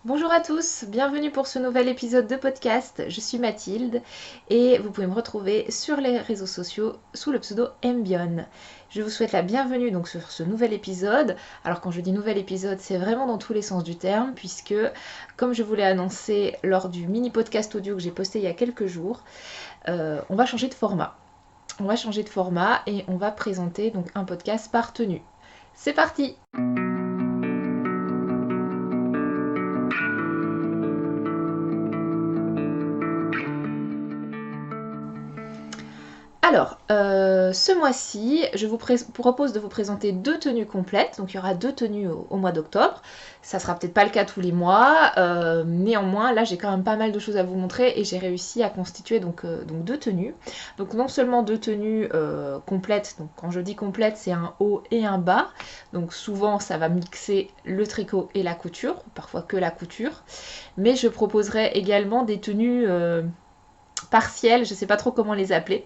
Bonjour à tous, bienvenue pour ce nouvel épisode de podcast. Je suis Mathilde et vous pouvez me retrouver sur les réseaux sociaux sous le pseudo Mbion. Je vous souhaite la bienvenue donc sur ce nouvel épisode. Alors quand je dis nouvel épisode, c'est vraiment dans tous les sens du terme puisque comme je vous l'ai annoncé lors du mini podcast audio que j'ai posté il y a quelques jours, on va changer de format. On va changer de format et on va présenter donc un podcast par tenue. C'est parti! Alors, ce mois-ci, je vous propose de vous présenter deux tenues complètes. Donc, il y aura deux tenues au mois d'octobre. Ça sera peut-être pas le cas tous les mois. Néanmoins, là, j'ai quand même pas mal de choses à vous montrer et j'ai réussi à constituer donc deux tenues. Donc, non seulement deux tenues complètes. Donc, quand je dis complète, c'est un haut et un bas. Donc, souvent, ça va mixer le tricot et la couture, parfois que la couture. Mais je proposerai également des tenues partielles. Je sais pas trop comment les appeler.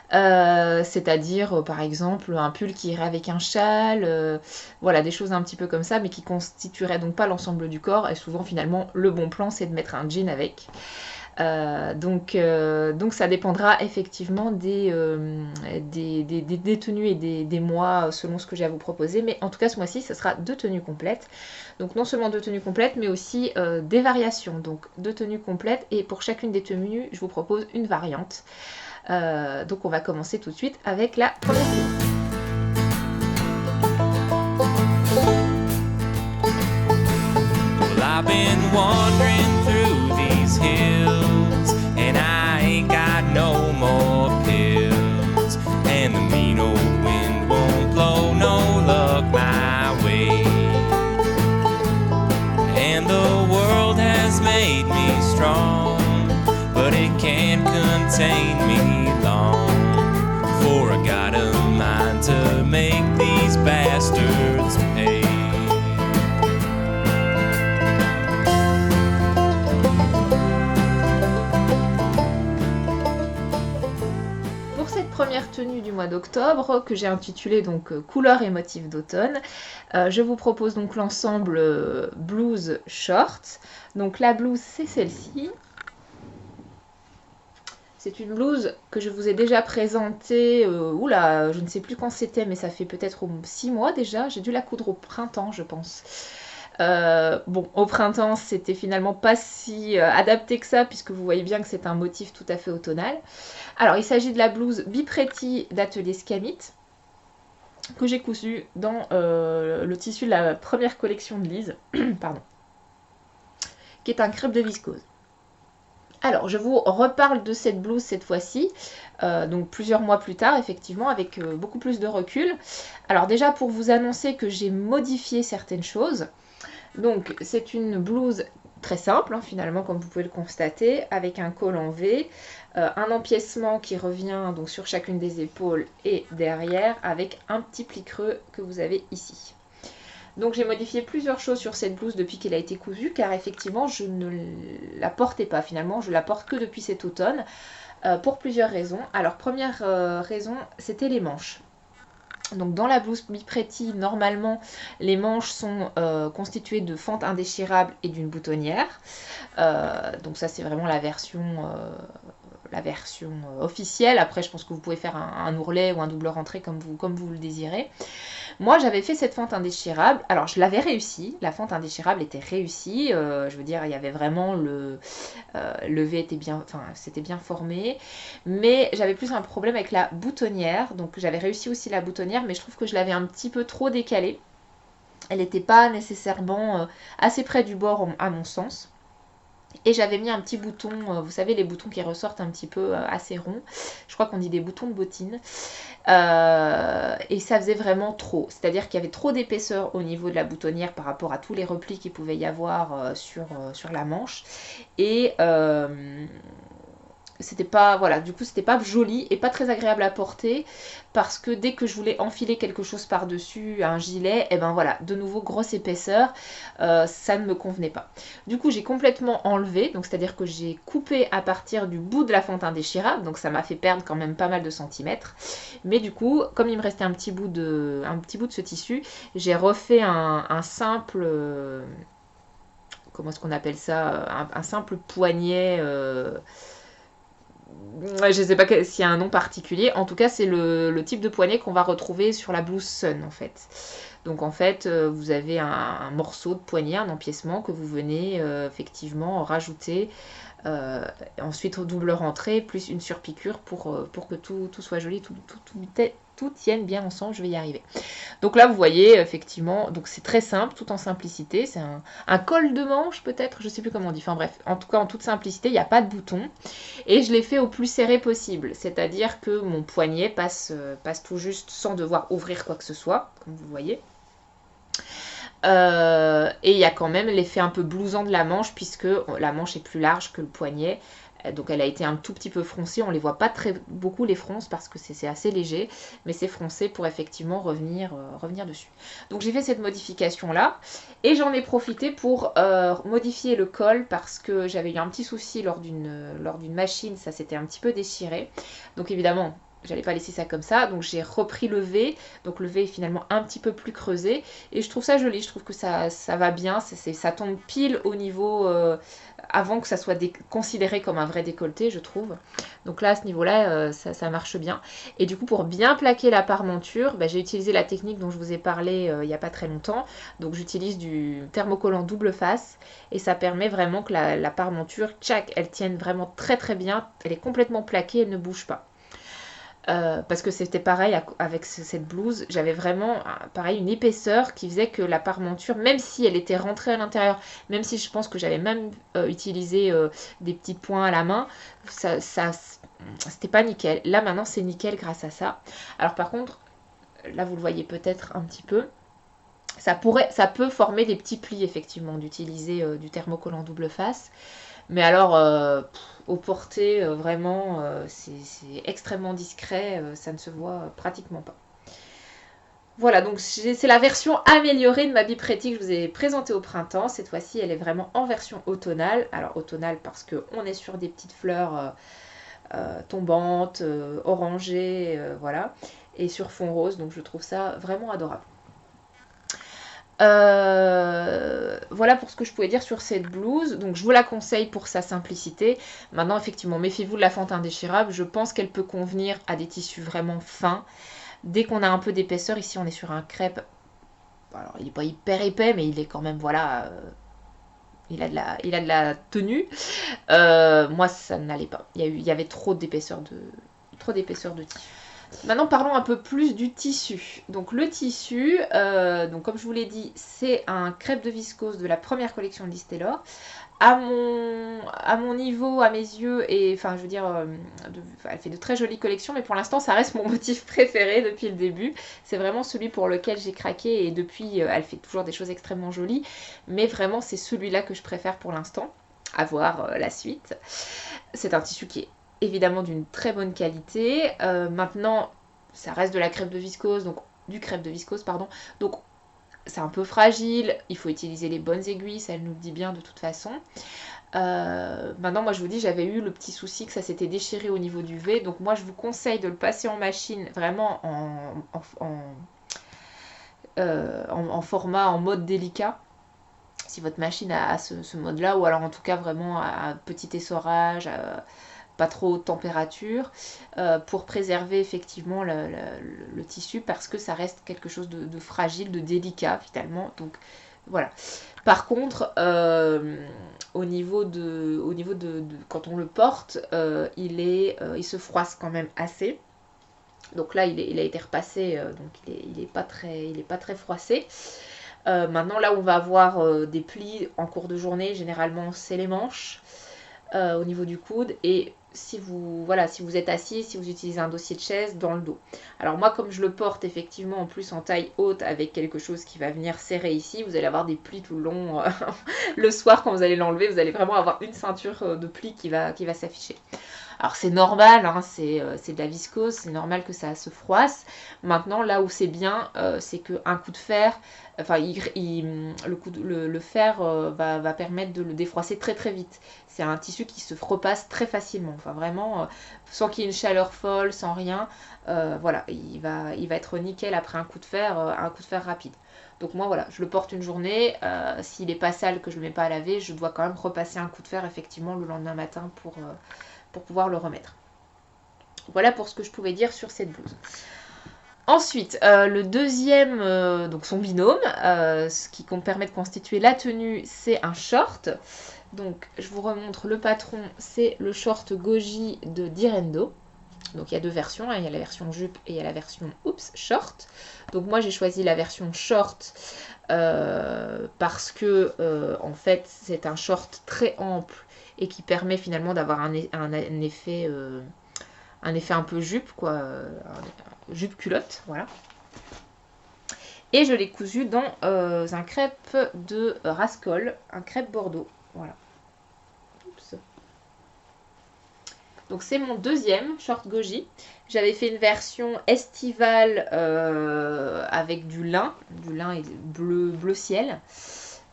C'est-à-dire par exemple un pull qui irait avec un châle, voilà des choses un petit peu comme ça, mais qui constitueraient donc pas l'ensemble du corps. Et souvent finalement le bon plan c'est de mettre un jean avec. Donc ça dépendra effectivement des tenues et des mois selon ce que j'ai à vous proposer. Mais en tout cas ce mois-ci ça sera deux tenues complètes. Donc non seulement deux tenues complètes mais aussi des variations. Donc deux tenues complètes et pour chacune des tenues je vous propose une variante. Donc on va commencer tout de suite avec la première tenue. Well, I've been wandering through these hills, and I ain't got no more pills, and the mean old wind won't blow no luck my way, and the world has made me strong, but it can't contain me long, for I got a mind to make these bastards pay. Pour cette première tenue du mois d'octobre, que j'ai intitulée donc couleurs et motifs d'automne, je vous propose donc l'ensemble blouse short. Donc la blouse c'est celle-ci. C'est une blouse que je vous ai déjà présentée, oula, je ne sais plus quand c'était, mais ça fait peut-être 6 mois déjà. J'ai dû la coudre au printemps, je pense. Bon, au printemps, c'était finalement pas si adapté que ça, puisque vous voyez bien que c'est un motif tout à fait automnal. Alors, il s'agit de la blouse Bipretti d'Atelier Scamit, que j'ai cousue dans le tissu de la première collection de Lise, pardon, qui est un crêpe de viscose. Alors, je vous reparle de cette blouse cette fois-ci, donc plusieurs mois plus tard, effectivement, avec beaucoup plus de recul. Alors déjà, pour vous annoncer que j'ai modifié certaines choses, donc c'est une blouse très simple, hein, finalement, comme vous pouvez le constater, avec un col en V, un empiècement qui revient donc sur chacune des épaules et derrière, avec un petit pli creux que vous avez ici. Donc j'ai modifié plusieurs choses sur cette blouse depuis qu'elle a été cousue, car effectivement je ne la portais pas finalement, je la porte que depuis cet automne, pour plusieurs raisons. Alors première raison, c'était les manches. Donc dans la blouse Bipretti, normalement, les manches sont constituées de fentes indéchirables et d'une boutonnière. Donc ça c'est vraiment la version officielle. Après je pense que vous pouvez faire un ourlet ou un double rentrée comme vous le désirez. Moi, j'avais fait cette fente indéchirable. Alors, je l'avais réussi. La fente indéchirable était réussie. Je veux dire, il y avait vraiment le V était bien, enfin, c'était bien formé. Mais j'avais plus un problème avec la boutonnière. Donc, j'avais réussi aussi la boutonnière, mais je trouve que je l'avais un petit peu trop décalée. Elle n'était pas nécessairement assez près du bord, à mon sens. Et j'avais mis un petit bouton, vous savez les boutons qui ressortent un petit peu assez ronds, je crois qu'on dit des boutons de bottine, et ça faisait vraiment trop, c'est-à-dire qu'il y avait trop d'épaisseur au niveau de la boutonnière par rapport à tous les replis qu'il pouvait y avoir sur la manche, et c'était pas, voilà, du coup c'était pas joli et pas très agréable à porter, parce que dès que je voulais enfiler quelque chose par dessus, un gilet, et ben voilà, de nouveau grosse épaisseur, ça ne me convenait pas. Du coup j'ai complètement enlevé, donc c'est à dire que j'ai coupé à partir du bout de la fente indéchirable, donc ça m'a fait perdre quand même pas mal de centimètres, mais du coup comme il me restait un petit bout de ce tissu, j'ai refait un simple comment est-ce qu'on appelle ça, un simple poignet. Je ne sais pas s'il y a un nom particulier. En tout cas, c'est le type de poignet qu'on va retrouver sur la blouse Sun en fait. Donc en fait, vous avez un morceau de poignet, un empiècement que vous venez effectivement rajouter. Ensuite, au double rentrée, plus une surpiqûre pour que tout soit joli, tout tienne bien ensemble. Je vais y arriver. Donc là, vous voyez, effectivement, donc c'est très simple, tout en simplicité. C'est un col de manche, peut-être, je ne sais plus comment on dit. Enfin bref, en tout cas, en toute simplicité, il n'y a pas de bouton. Et je l'ai fait au plus serré possible. C'est-à-dire que mon poignet passe tout juste sans devoir ouvrir quoi que ce soit, comme vous voyez. Et il y a quand même l'effet un peu blousant de la manche, puisque la manche est plus large que le poignet. Donc elle a été un tout petit peu froncée, on ne les voit pas très beaucoup les fronces parce que c'est assez léger, mais c'est froncé pour effectivement revenir dessus. Donc j'ai fait cette modification là, et j'en ai profité pour modifier le col parce que j'avais eu un petit souci lors d'une machine, ça s'était un petit peu déchiré. Donc évidemment, j'allais pas laisser ça comme ça, donc j'ai repris le V, donc le V est finalement un petit peu plus creusé, et je trouve ça joli, je trouve que ça va bien, ça tombe pile au niveau, avant que ça soit considéré comme un vrai décolleté, je trouve. Donc là, à ce niveau-là, ça marche bien. Et du coup, pour bien plaquer la parmenture, j'ai utilisé la technique dont je vous ai parlé il n'y a pas très longtemps, donc j'utilise du thermocollant double face, et ça permet vraiment que la parmenture, tchac, elle tienne vraiment très très bien, elle est complètement plaquée, elle ne bouge pas. Parce que c'était pareil avec cette blouse, j'avais vraiment pareil une épaisseur qui faisait que la parmenture, même si elle était rentrée à l'intérieur, même si je pense que j'avais même utilisé des petits points à la main, c'était pas nickel. Là maintenant c'est nickel grâce à ça. Alors par contre, là vous le voyez peut-être un petit peu, ça peut former des petits plis effectivement d'utiliser du thermocollant double face. Mais alors, au porté, vraiment, c'est extrêmement discret, ça ne se voit pratiquement pas. Voilà, donc c'est la version améliorée de ma Bipretti que je vous ai présentée au printemps. Cette fois-ci, elle est vraiment en version automnale. Alors, automnale parce qu'on est sur des petites fleurs tombantes, orangées, voilà. Et sur fond rose, donc je trouve ça vraiment adorable. Voilà pour ce que je pouvais dire sur cette blouse. Donc je vous la conseille pour sa simplicité. Maintenant effectivement méfiez-vous de la fente indéchirable. Je pense qu'elle peut convenir à des tissus vraiment fins. Dès qu'on a un peu d'épaisseur, ici on est sur un crêpe. Alors il n'est pas hyper épais mais il est quand même voilà. Il a de la tenue. Moi ça n'allait pas. Il y avait trop d'épaisseur de tissu. Maintenant parlons un peu plus du tissu. Donc le tissu, donc comme je vous l'ai dit, c'est un crêpe de viscose de la première collection de Liz Taylor. À mon niveau, à mes yeux, et enfin je veux dire, elle fait de très jolies collections, mais pour l'instant ça reste mon motif préféré depuis le début. C'est vraiment celui pour lequel j'ai craqué et depuis elle fait toujours des choses extrêmement jolies, mais vraiment c'est celui-là que je préfère pour l'instant. À voir la suite. C'est un tissu qui est évidemment d'une très bonne qualité. Maintenant, ça reste de la crêpe de viscose, donc du crêpe de viscose, pardon. Donc, c'est un peu fragile. Il faut utiliser les bonnes aiguilles, ça elle nous le dit bien de toute façon. Maintenant, moi je vous dis, j'avais eu le petit souci que ça s'était déchiré au niveau du V. Donc moi, je vous conseille de le passer en machine, vraiment en format, en mode délicat. Si votre machine a ce mode-là, ou alors en tout cas vraiment à petit essorage, pas trop haute température, pour préserver effectivement le tissu, parce que ça reste quelque chose de fragile, de délicat finalement. Donc voilà. Par contre, au niveau de quand on le porte, il se froisse quand même assez. Donc là, il a été repassé, donc il est pas très froissé. Maintenant, là où on va avoir des plis en cours de journée, généralement c'est les manches au niveau du coude, et si vous êtes assis, si vous utilisez un dossier de chaise, dans le dos. Alors moi, comme je le porte effectivement en plus en taille haute avec quelque chose qui va venir serrer ici, vous allez avoir des plis tout le long. Le soir, quand vous allez l'enlever, vous allez vraiment avoir une ceinture de plis qui va s'afficher. Alors c'est normal, hein, c'est de la viscose, c'est normal que ça se froisse. Maintenant, là où c'est bien, c'est qu'un coup de fer, enfin le fer va permettre de le défroisser très très vite. C'est un tissu qui se repasse très facilement, enfin vraiment, sans qu'il y ait une chaleur folle, sans rien. Voilà, il va être nickel après un coup de fer rapide. Donc moi voilà, je le porte une journée, s'il n'est pas sale, que je ne le mets pas à laver, je dois quand même repasser un coup de fer effectivement le lendemain matin pour pouvoir le remettre. Voilà pour ce que je pouvais dire sur cette blouse. Ensuite, le deuxième, donc son binôme, ce qui permet de constituer la tenue, c'est un short. Donc je vous remontre le patron, c'est le short Goji de Direndo. Donc il y a deux versions, hein, il y a la version jupe et il y a la version short. Donc moi j'ai choisi la version short parce que en fait c'est un short très ample et qui permet finalement d'avoir un effet un peu jupe, quoi, jupe culotte, voilà. Et je l'ai cousu dans un crêpe de Rascol, un crêpe Bordeaux, voilà. Oups. Donc c'est mon deuxième short Goji. J'avais fait une version estivale avec du lin et bleu ciel,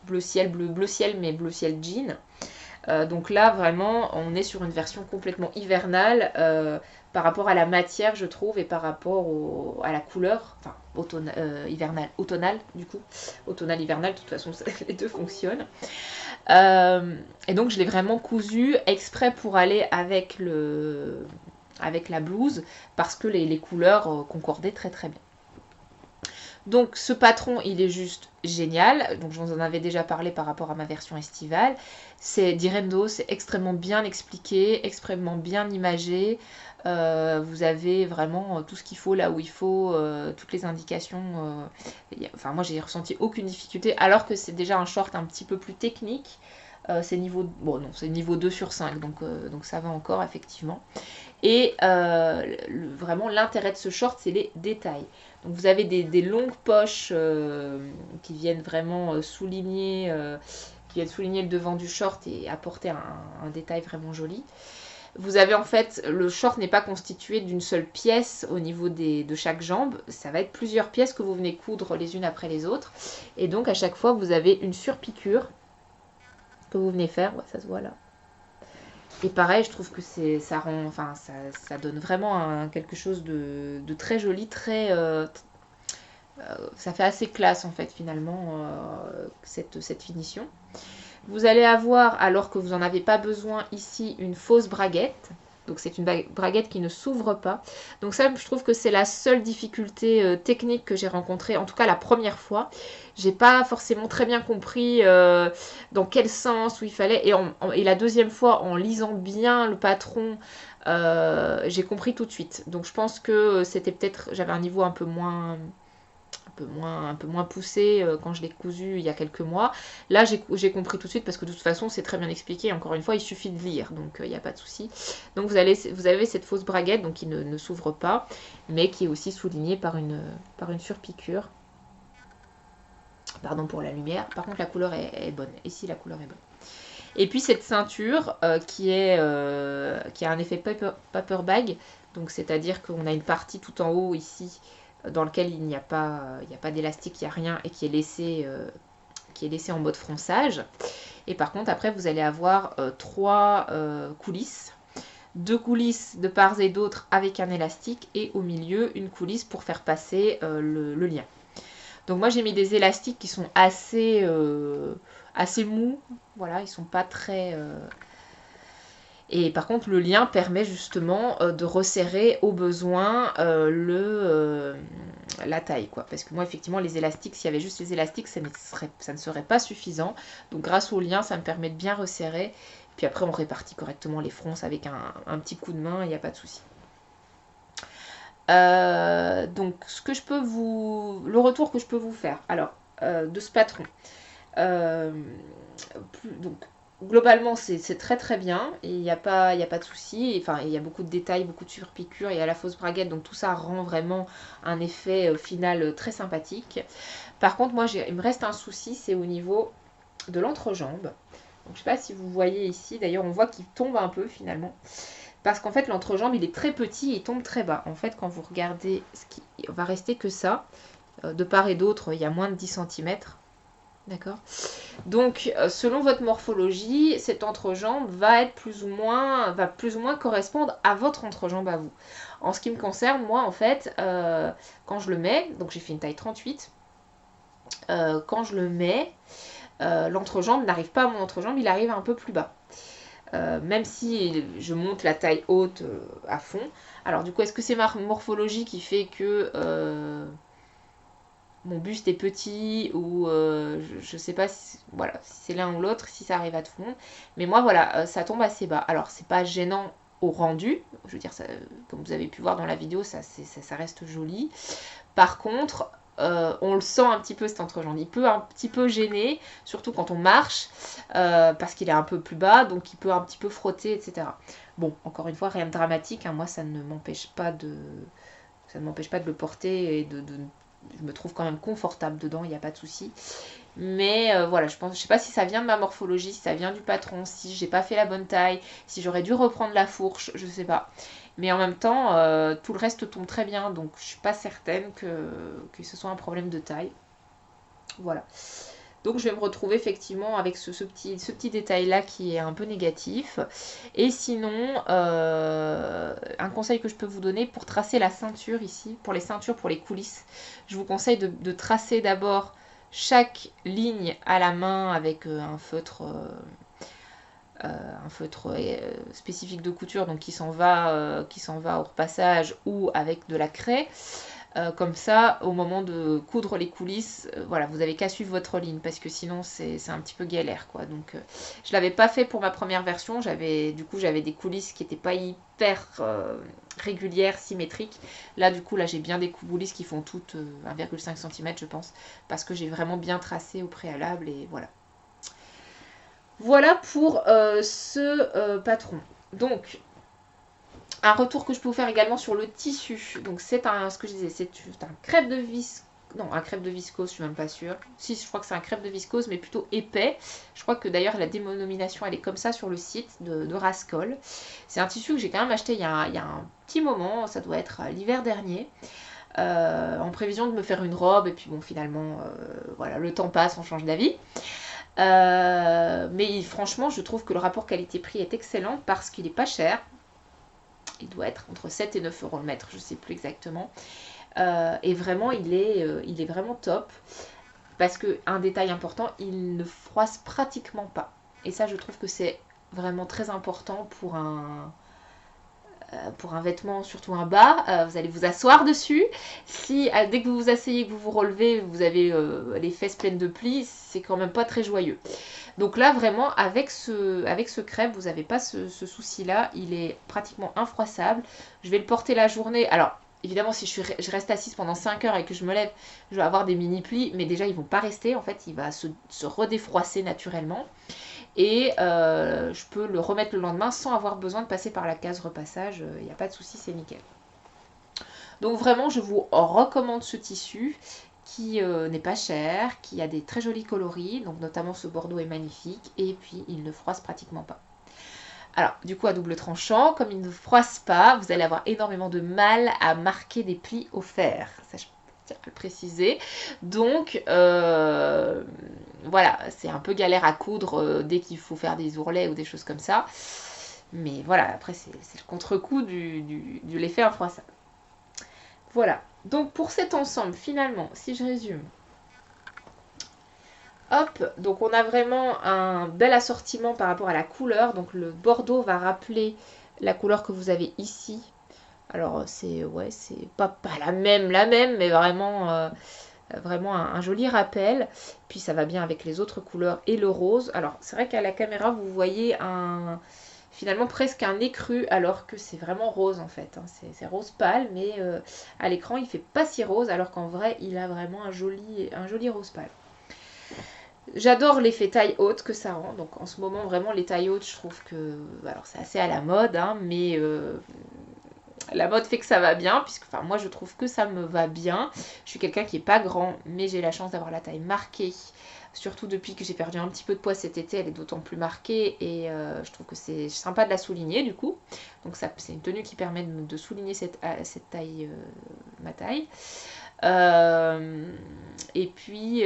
bleu ciel mais bleu ciel jean. Donc là vraiment on est sur une version complètement hivernale par rapport à la matière, je trouve, et par rapport à la couleur, enfin automnale du coup, automnal hivernal, de toute façon les deux fonctionnent. Et donc je l'ai vraiment cousu exprès pour aller avec la blouse parce que les couleurs concordaient très très bien. Donc ce patron il est juste génial, donc je vous en avais déjà parlé par rapport à ma version estivale. C'est Direndo, c'est extrêmement bien expliqué, extrêmement bien imagé. Vous avez vraiment tout ce qu'il faut là où il faut, toutes les indications. Enfin moi j'ai ressenti aucune difficulté alors que c'est déjà un short un petit peu plus technique. C'est niveau 2 sur 5, donc ça va encore effectivement. Et vraiment l'intérêt de ce short c'est les détails. Donc vous avez des longues poches qui viennent vraiment souligner le devant du short et apporter un détail vraiment joli. Vous avez en fait, le short n'est pas constitué d'une seule pièce au niveau de chaque jambe, ça va être plusieurs pièces que vous venez coudre les unes après les autres. Et donc à chaque fois vous avez une surpiqûre que vous venez faire, ouais, ça se voit là. Et pareil, je trouve que ça donne vraiment quelque chose de très joli, très... ça fait assez classe en fait finalement cette finition. Vous allez avoir, alors que vous n'en avez pas besoin ici, une fausse braguette. Donc c'est une braguette qui ne s'ouvre pas. Donc ça, je trouve que c'est la seule difficulté technique que j'ai rencontrée, en tout cas la première fois. J'ai pas forcément très bien compris dans quel sens, où il fallait. Et la deuxième fois, en lisant bien le patron, j'ai compris tout de suite. Donc je pense que c'était peut-être, j'avais un niveau un peu moins poussé quand je l'ai cousu il y a quelques mois. Là, j'ai compris tout de suite parce que de toute façon, c'est très bien expliqué. Encore une fois, il suffit de lire, donc il n'y a pas de souci. Donc vous avez cette fausse braguette donc, qui ne s'ouvre pas, mais qui est aussi soulignée par une surpiqûre. Pardon pour la lumière. Par contre, la couleur est bonne. Ici, la couleur est bonne. Et puis cette ceinture qui a un effet paper bag. Donc c'est-à-dire qu'on a une partie tout en haut ici dans lequel il n'y a pas d'élastique, il n'y a rien et qui est laissé en mode fronçage. Et par contre après vous allez avoir 3 coulisses, 2 coulisses de part et d'autre avec un élastique et au milieu une coulisse pour faire passer le lien. Donc moi j'ai mis des élastiques qui sont assez mous, voilà, ils sont pas très... Et par contre, le lien permet justement de resserrer au besoin la taille, quoi. Parce que moi, effectivement, les élastiques, s'il y avait juste les élastiques, ça ne serait pas suffisant. Donc grâce au lien, ça me permet de bien resserrer. Puis après, on répartit correctement les fronces avec un petit coup de main, il n'y a pas de souci. Donc, le retour que je peux vous faire, alors, de ce patron. Donc, globalement, c'est très très bien, il n'y a pas de souci. Enfin, il y a beaucoup de détails, beaucoup de surpiqûres, il y a la fausse braguette, donc tout ça rend vraiment un effet final très sympathique. Par contre, moi, il me reste un souci, c'est au niveau de l'entrejambe. Donc, je ne sais pas si vous voyez ici, d'ailleurs, on voit qu'il tombe un peu finalement. parce qu'en fait l'entrejambe il est très petit, il tombe très bas. En fait quand vous regardez, il va rester que ça. De part et d'autre, il y a moins de 10 cm. D'accord. Donc, selon votre morphologie, cette entrejambe va plus ou moins correspondre à votre entrejambe à vous. En ce qui me concerne, moi, en fait, quand je le mets, donc j'ai fait une taille 38, quand je le mets, l'entrejambe n'arrive pas à mon entrejambe, il arrive un peu plus bas. Même si je monte la taille haute à fond. Alors, du coup, est-ce que c'est ma morphologie qui fait que mon buste est petit ou je sais pas si, voilà, si c'est l'un ou l'autre, si ça arrive à tout le monde. Mais moi, voilà, ça tombe assez bas. Alors, c'est pas gênant au rendu. Je veux dire, ça, comme vous avez pu voir dans la vidéo, ça reste joli. Par contre, on le sent un petit peu cet entrejambe. Il peut un petit peu gêner, surtout quand on marche, parce qu'il est un peu plus bas, donc il peut un petit peu frotter, etc. Bon, encore une fois, rien de dramatique. Hein, moi, ça ne m'empêche pas de le porter et je me trouve quand même confortable dedans, il n'y a pas de souci. Mais voilà, je sais pas si ça vient de ma morphologie, si ça vient du patron, si j'ai pas fait la bonne taille, si j'aurais dû reprendre la fourche, je sais pas. Mais en même temps, tout le reste tombe très bien, donc je suis pas certaine que ce soit un problème de taille. Voilà. Donc je vais me retrouver effectivement avec ce petit détail-là qui est un peu négatif. Et sinon, un conseil que je peux vous donner pour tracer la ceinture ici, pour les ceintures, pour les coulisses, je vous conseille de tracer d'abord chaque ligne à la main avec un feutre spécifique de couture, donc qui s'en va au repassage ou avec de la craie. Comme ça, au moment de coudre les coulisses, voilà, vous n'avez qu'à suivre votre ligne parce que sinon c'est un petit peu galère, quoi. Donc, je l'avais pas fait pour ma première version. J'avais des coulisses qui n'étaient pas hyper régulières, symétriques. Là, du coup, j'ai bien des coulisses qui font toutes 1,5 cm, je pense, parce que j'ai vraiment bien tracé au préalable et voilà. Voilà pour ce patron. Donc, un retour que je peux vous faire également sur le tissu. Donc c'est ce que je disais, c'est un crêpe de viscose. Non, un crêpe de viscose, je suis même pas sûre. Si, je crois que c'est un crêpe de viscose, mais plutôt épais. Je crois que d'ailleurs la dénomination, elle est comme ça sur le site de Rascol. C'est un tissu que j'ai quand même acheté il y a un petit moment, ça doit être l'hiver dernier. En prévision de me faire une robe, et puis bon, finalement, voilà, le temps passe, on change d'avis. Mais franchement, je trouve que le rapport qualité-prix est excellent parce qu'il n'est pas cher. Il doit être entre 7 et 9 euros le mètre, je ne sais plus exactement. Et vraiment, il est vraiment top. Parce qu'un détail important, il ne froisse pratiquement pas. Et ça, je trouve que c'est vraiment très important pour un vêtement, surtout un bas. Vous allez vous asseoir dessus. Si dès que vous vous asseyez, que vous vous relevez, vous avez les fesses pleines de plis, c'est quand même pas très joyeux. Donc là, vraiment, avec ce crêpe, vous n'avez pas ce souci-là. Il est pratiquement infroissable. Je vais le porter la journée. Alors, évidemment, si je reste assise pendant 5 heures et que je me lève, je vais avoir des mini-plis. Mais déjà, ils ne vont pas rester. En fait, il va se redéfroisser naturellement. Et je peux le remettre le lendemain sans avoir besoin de passer par la case repassage. Il n'y a pas de souci, c'est nickel. Donc vraiment, je vous recommande ce tissu qui n'est pas cher, qui a des très jolis coloris, donc notamment ce bordeaux est magnifique, et puis il ne froisse pratiquement pas. Alors, du coup, à double tranchant, comme il ne froisse pas, vous allez avoir énormément de mal à marquer des plis au fer. Ça, je tiens à le préciser. Donc, voilà, c'est un peu galère à coudre dès qu'il faut faire des ourlets ou des choses comme ça. Mais voilà, après, c'est le contre-coup de l'effet infroissable. Voilà. Donc pour cet ensemble, finalement, si je résume, hop, donc on a vraiment un bel assortiment par rapport à la couleur. Donc le bordeaux va rappeler la couleur que vous avez ici. Alors c'est pas la même, mais vraiment, vraiment un joli rappel. Puis ça va bien avec les autres couleurs et le rose. Alors c'est vrai qu'à la caméra, vous voyez finalement presque un écru alors que c'est vraiment rose en fait, hein. C'est rose pâle, mais à l'écran il fait pas si rose alors qu'en vrai il a vraiment un joli rose pâle. J'adore l'effet taille haute que ça rend, donc en ce moment vraiment les tailles hautes je trouve que, alors c'est assez à la mode, hein, mais La mode fait que ça va bien, puisque enfin, moi je trouve que ça me va bien. Je suis quelqu'un qui est pas grand, mais j'ai la chance d'avoir la taille marquée. Surtout depuis que j'ai perdu un petit peu de poids cet été, elle est d'autant plus marquée et je trouve que c'est sympa de la souligner du coup. Donc c'est une tenue qui permet de souligner cette taille, ma taille. Et puis,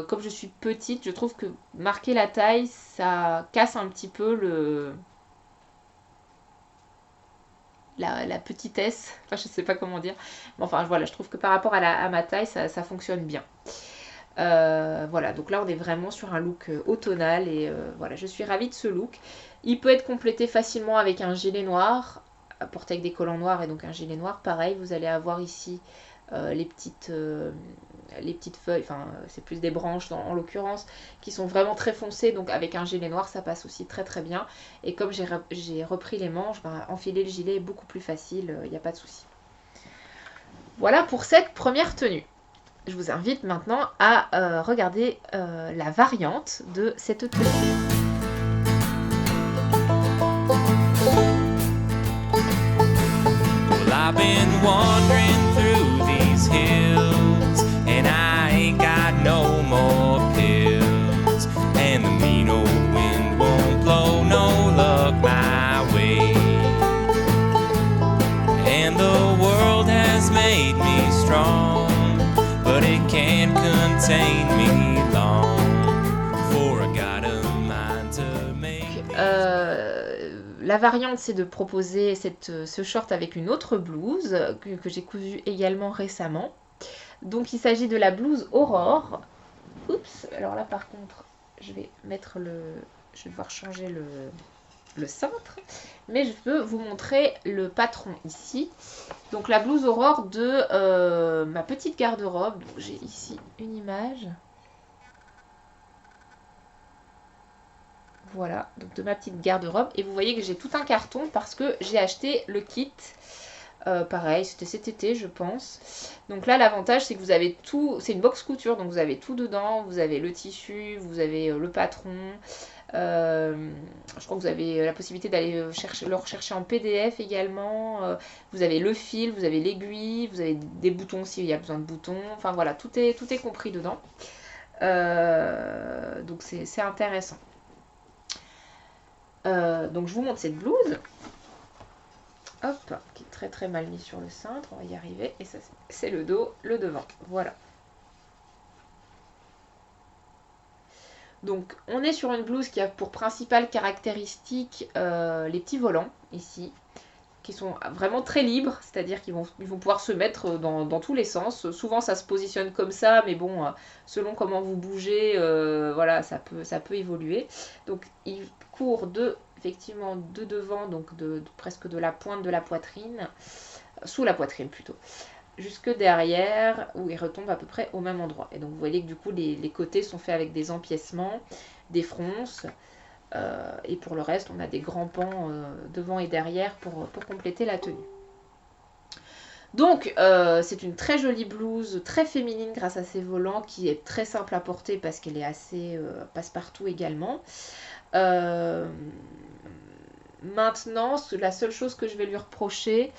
comme je suis petite, je trouve que marquer la taille, ça casse un petit peu la petitesse. Enfin, je sais pas comment dire. Mais enfin, voilà, je trouve que par rapport à ma taille, ça fonctionne bien. Voilà, donc là on est vraiment sur un look automnal et voilà, je suis ravie de ce look. Il peut être complété facilement avec un gilet noir, porté avec des collants noirs et donc un gilet noir. Pareil, vous allez avoir ici les petites feuilles, enfin c'est plus des branches en l'occurrence, qui sont vraiment très foncées, donc avec un gilet noir ça passe aussi très très bien. Et comme j'ai repris les manches, enfiler le gilet est beaucoup plus facile, il n'y a pas de souci. Voilà pour cette première tenue. Je vous invite maintenant à regarder la variante de cette tenue. Well, I've been wandering through these hills, and I ain't got no more pills, and the mean old wind won't blow no luck my way, and the world has made me strong, but it can't contain me long, for I got a mind to make La variante, c'est de proposer ce short avec une autre blouse que j'ai cousue également récemment. Donc il s'agit de la blouse Aurore. Oups, alors là par contre, je vais devoir changer le cintre. Mais je peux vous montrer le patron ici. Donc la blouse Aurore de ma petite garde-robe. J'ai ici une image. Voilà, donc de ma petite garde-robe. Et vous voyez que j'ai tout un carton parce que j'ai acheté le kit. Pareil, c'était cet été, je pense. Donc là, l'avantage, c'est que vous avez tout. C'est une box couture, donc vous avez tout dedans. Vous avez le tissu, vous avez le patron. Je crois que vous avez la possibilité d'aller le rechercher en PDF également. Vous avez le fil, vous avez l'aiguille, vous avez des boutons s'il y a besoin de boutons. Enfin voilà, tout est compris dedans. Donc c'est intéressant. Donc je vous montre cette blouse. Hop, qui est très très mal mis sur le cintre, on va y arriver. Et ça c'est le dos, le devant. Voilà. Donc on est sur une blouse qui a pour principale caractéristique les petits volants ici, qui sont vraiment très libres, c'est-à-dire qu'ils vont pouvoir se mettre dans tous les sens. Souvent ça se positionne comme ça, mais bon, selon comment vous bougez, voilà, ça peut évoluer. Donc il court effectivement de devant, donc presque de la pointe de la poitrine, sous la poitrine plutôt, jusque derrière, où il retombe à peu près au même endroit. Et donc vous voyez que du coup les côtés sont faits avec des empiècements, des fronces, et pour le reste on a des grands pans devant et derrière pour compléter la tenue. Donc c'est une très jolie blouse, très féminine grâce à ses volants, qui est très simple à porter parce qu'elle est assez passe-partout également. Maintenant, la seule chose que je vais lui reprocher,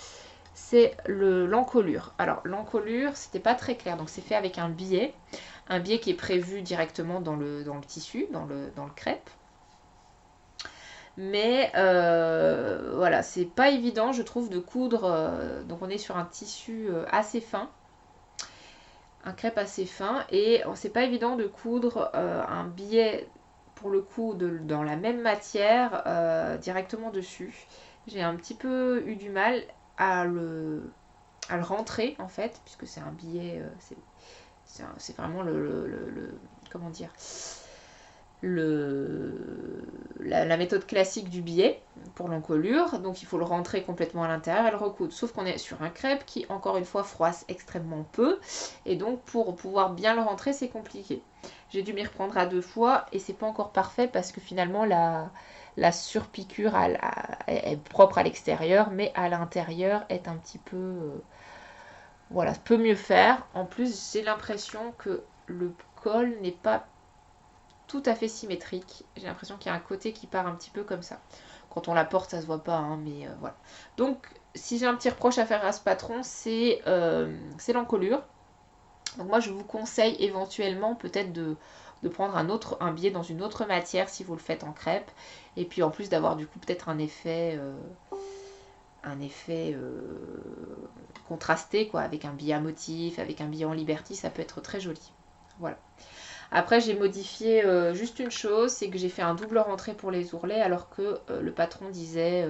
c'est l'encolure. Alors l'encolure, c'était pas très clair, donc c'est fait avec un biais qui est prévu directement dans le tissu, dans le crêpe. Mais voilà, c'est pas évident, je trouve, de coudre. Donc on est sur un tissu assez fin, un crêpe assez fin, et c'est pas évident de coudre un biais pour le coup dans la même matière directement dessus. J'ai un petit peu eu du mal à le rentrer en fait, puisque c'est un billet, c'est vraiment comment dire, la méthode classique du billet pour l'encolure. Donc il faut le rentrer complètement à l'intérieur et le recoudre. Sauf qu'on est sur un crêpe qui, encore une fois, froisse extrêmement peu. Et donc pour pouvoir bien le rentrer, c'est compliqué. J'ai dû m'y reprendre à 2 fois et c'est pas encore parfait parce que finalement la surpiqûre est propre à l'extérieur, mais à l'intérieur est un petit peu... voilà, peut mieux faire. En plus, j'ai l'impression que le col n'est pas tout à fait symétrique. J'ai l'impression qu'il y a un côté qui part un petit peu comme ça. Quand on la porte, ça se voit pas, hein, mais voilà. Donc, si j'ai un petit reproche à faire à ce patron, c'est l'encolure. Donc moi, je vous conseille éventuellement peut-être de prendre un biais dans une autre matière si vous le faites en crêpe. Et puis en plus d'avoir du coup peut-être un effet contrasté, quoi, avec un billet à motif, avec un billet en liberty, ça peut être très joli. Voilà. Après, j'ai modifié juste une chose, c'est que j'ai fait un double rentré pour les ourlets, alors que le patron disait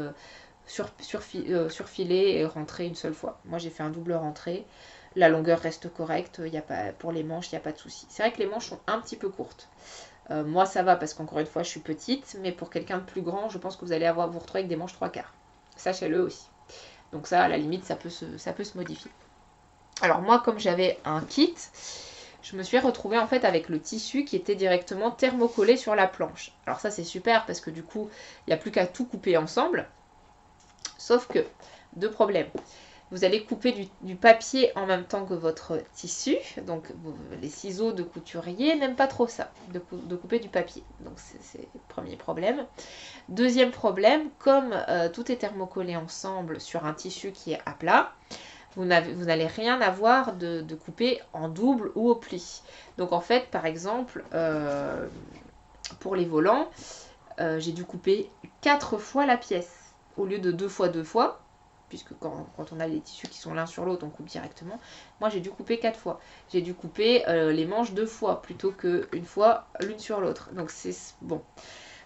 surfiler et rentrer une seule fois. Moi, j'ai fait un double rentré. La longueur reste correcte, pour les manches, il n'y a pas de souci. C'est vrai que les manches sont un petit peu courtes. Moi, ça va parce qu'encore une fois, je suis petite, mais pour quelqu'un de plus grand, je pense que vous allez vous retrouver avec des manches 3/4. Sachez-le aussi. Donc ça, à la limite, ça peut se modifier. Alors moi, comme j'avais un kit, je me suis retrouvée en fait avec le tissu qui était directement thermocollé sur la planche. Alors ça, c'est super parce que du coup, il n'y a plus qu'à tout couper ensemble. Sauf que, deux problèmes. Vous allez couper du papier en même temps que votre tissu. Donc les ciseaux de couturier n'aiment pas trop ça, de couper du papier. Donc c'est le premier problème. Deuxième problème, comme tout est thermocollé ensemble sur un tissu qui est à plat, vous n'allez rien avoir de couper en double ou au pli. Donc en fait, par exemple, pour les volants, j'ai dû couper 4 fois la pièce au lieu de 2 fois 2 fois. Puisque quand on a les tissus qui sont l'un sur l'autre, on coupe directement. Moi, j'ai dû couper 4 fois. J'ai dû couper les manches 2 fois, plutôt qu'une fois l'une sur l'autre. Donc, c'est bon.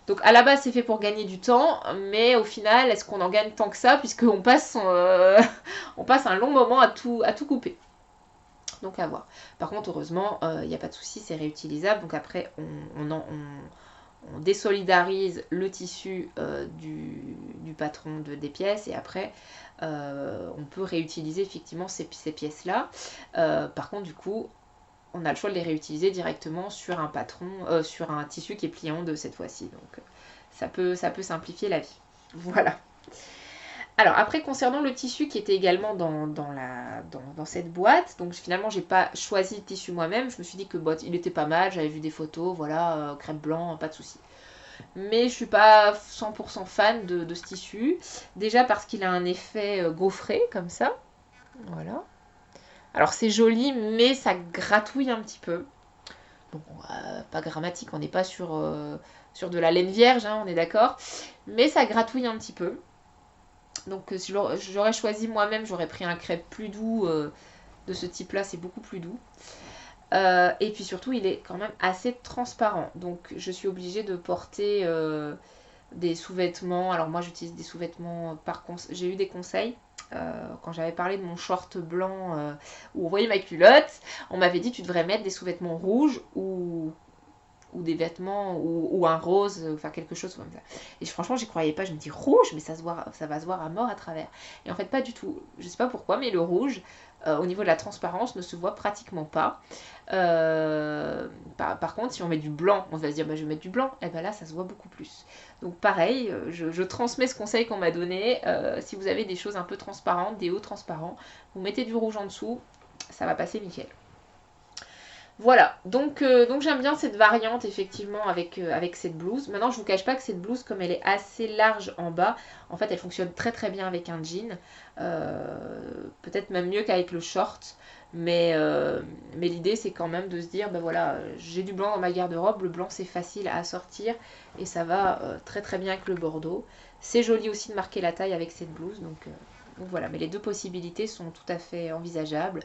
Donc, à la base, c'est fait pour gagner du temps. Mais au final, est-ce qu'on en gagne tant que ça? Puisqu'on passe, on passe un long moment à tout couper. Donc, à voir. Par contre, heureusement, il n'y a pas de souci, c'est réutilisable. Donc, après, on désolidarise le tissu du patron des pièces et après on peut réutiliser effectivement ces pièces-là. Par contre, du coup, on a le choix de les réutiliser directement sur un patron, sur un tissu qui est plié en deux cette fois-ci. Donc ça peut simplifier la vie. Voilà. Alors après, concernant le tissu qui était également dans cette boîte, donc finalement j'ai pas choisi le tissu moi-même, je me suis dit que il était pas mal, j'avais vu des photos, voilà, crêpe blanc, pas de souci. Mais je suis pas 100% fan de ce tissu, déjà parce qu'il a un effet gaufré comme ça, voilà. Alors c'est joli, mais ça gratouille un petit peu. Bon, pas grammatique, on n'est pas sur de la laine vierge, hein, on est d'accord, mais ça gratouille un petit peu. Donc si j'aurais choisi moi-même, j'aurais pris un crêpe plus doux de ce type-là, c'est beaucoup plus doux. Et puis surtout, il est quand même assez transparent. Donc je suis obligée de porter des sous-vêtements. Alors moi, j'utilise des sous-vêtements j'ai eu des conseils. Quand j'avais parlé de mon short blanc où on voyait ma culotte, on m'avait dit tu devrais mettre des sous-vêtements rouges ou des vêtements ou un rose, enfin quelque chose comme ça. Et franchement, j'y croyais pas. Je me dis rouge, mais ça va se voir à mort à travers. Et en fait, pas du tout. Je sais pas pourquoi, mais le rouge, au niveau de la transparence, ne se voit pratiquement pas. Par contre, si on met du blanc, on va se dire bah, je vais mettre du blanc. Et ben là, ça se voit beaucoup plus. Donc pareil, je transmets ce conseil qu'on m'a donné. Si vous avez des choses un peu transparentes, des hauts transparents, vous mettez du rouge en dessous, ça va passer nickel. Voilà, donc j'aime bien cette variante effectivement avec cette blouse. Maintenant, je vous cache pas que cette blouse, comme elle est assez large en bas, en fait, elle fonctionne très très bien avec un jean. Peut-être même mieux qu'avec le short. Mais l'idée, c'est quand même de se dire, ben voilà, j'ai du blanc dans ma garde-robe. Le blanc, c'est facile à assortir et ça va très très bien avec le bordeaux. C'est joli aussi de marquer la taille avec cette blouse. Donc voilà, mais les deux possibilités sont tout à fait envisageables.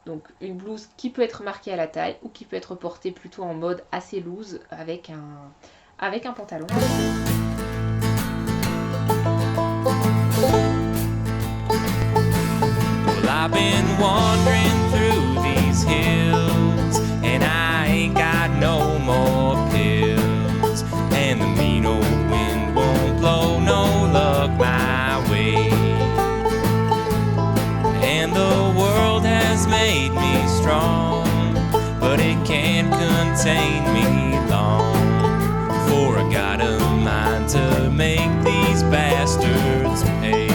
Donc une blouse qui peut être marquée à la taille ou qui peut être portée plutôt en mode assez loose avec un pantalon. Well, I've been wandering through these hills and I ain't got no more pills. And the mean old wind won't blow no luck my way. And the world has made me strong, but it can't contain me long. For I got a mind to make these bastards pay.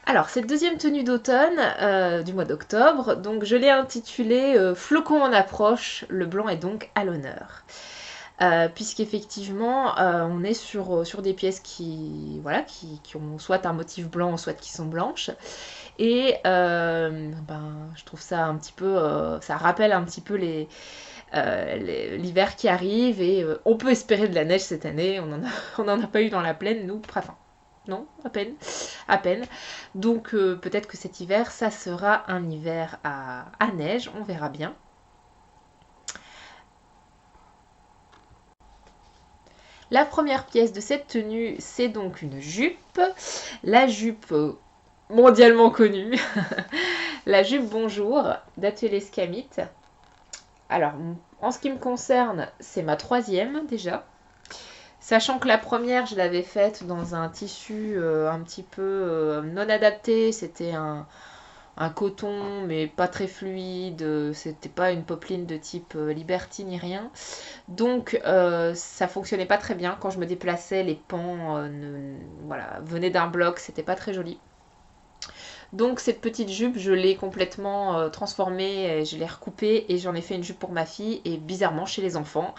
Alors, cette deuxième tenue d'automne du mois d'octobre, donc je l'ai intitulée Flocon en approche, le blanc est donc à l'honneur. Puisqu'effectivement, on est sur des pièces voilà, qui ont soit un motif blanc, soit qui sont blanches. Et je trouve ça un petit peu, ça rappelle un petit peu l'hiver qui arrive et on peut espérer de la neige cette année. On n'en a pas eu dans la plaine, nous, enfin, non, à peine, à peine. Donc peut-être que cet hiver, ça sera un hiver à neige, on verra bien. La première pièce de cette tenue, c'est donc une jupe. La jupe mondialement connue, la jupe Bonjour d'Atelier Scamit. Alors, en ce qui me concerne, c'est ma troisième déjà. Sachant que la première, je l'avais faite dans un tissu un petit peu non adapté. C'était un coton, mais pas très fluide. C'était pas une popeline de type Liberty ni rien. Donc, ça fonctionnait pas très bien. Quand je me déplaçais, les pans voilà, venaient d'un bloc. C'était pas très joli. Donc cette petite jupe, je l'ai complètement transformée, je l'ai recoupée et j'en ai fait une jupe pour ma fille. Et bizarrement, chez les enfants,